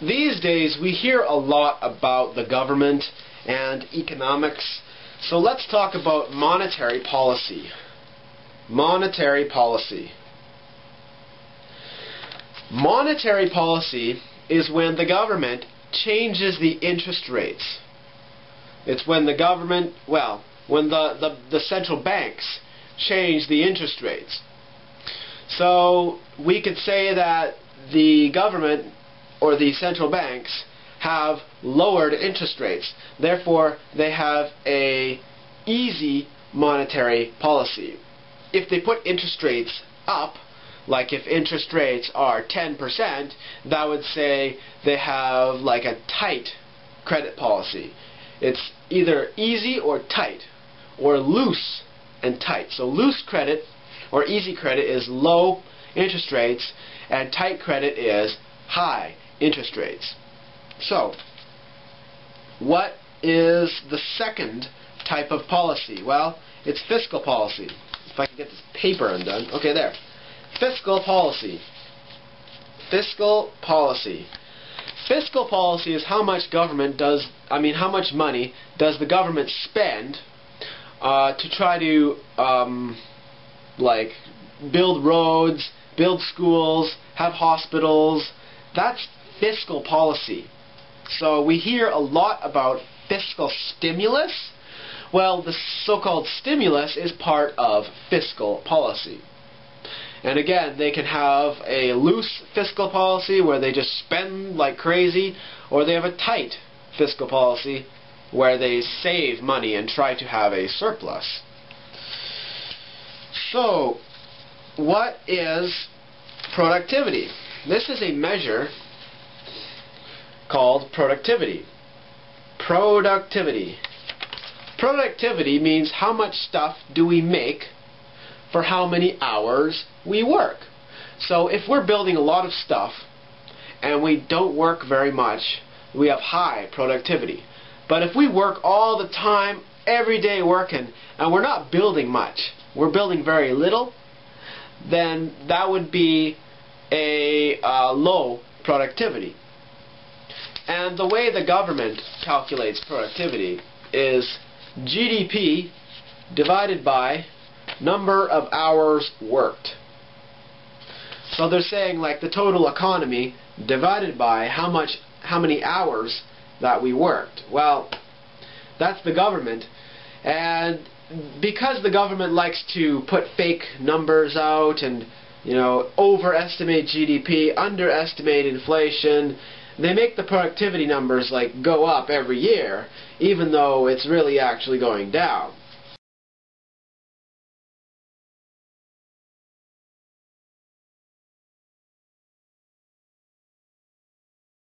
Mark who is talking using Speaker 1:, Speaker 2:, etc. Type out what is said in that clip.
Speaker 1: These days we hear a lot about the government and economics, so let's talk about monetary policy. Monetary policy. Monetary policy is when the government changes the interest rates. It's when the government, well, when the central banks change the interest rates. So we could say that the government or the central banks have lowered interest rates. Therefore, they have a easy monetary policy. If they put interest rates up, like if interest rates are 10%, that would say they have like a tight credit policy. It's either easy or tight, or loose and tight. So loose credit or easy credit is low interest rates, and tight credit is high interest rates. So, what is the second type of policy? Well, it's fiscal policy. If I can get this paper undone. Okay, there. Fiscal policy. Fiscal policy. Fiscal policy is how much how much money does the government spend to try to like build roads, build schools, have hospitals. That's fiscal policy. So we hear a lot about fiscal stimulus. Well, the so-called stimulus is part of fiscal policy. And again, they can have a loose fiscal policy where they just spend like crazy, or they have a tight fiscal policy where they save money and try to have a surplus. So, what is productivity? This is a measure called productivity. Productivity. Productivity means how much stuff do we make for how many hours we work. So if we're building a lot of stuff and we don't work very much, we have high productivity. But if we work all the time, every day working, and we're not building much, we're building very little, then that would be a low productivity. And the way the government calculates productivity is GDP divided by number of hours worked. So they're saying like the total economy divided by how many hours that we worked. Well, that's the government, and because the government likes to put fake numbers out and overestimate GDP, underestimate inflation, they make the productivity numbers like go up every year, even though it's really actually going down.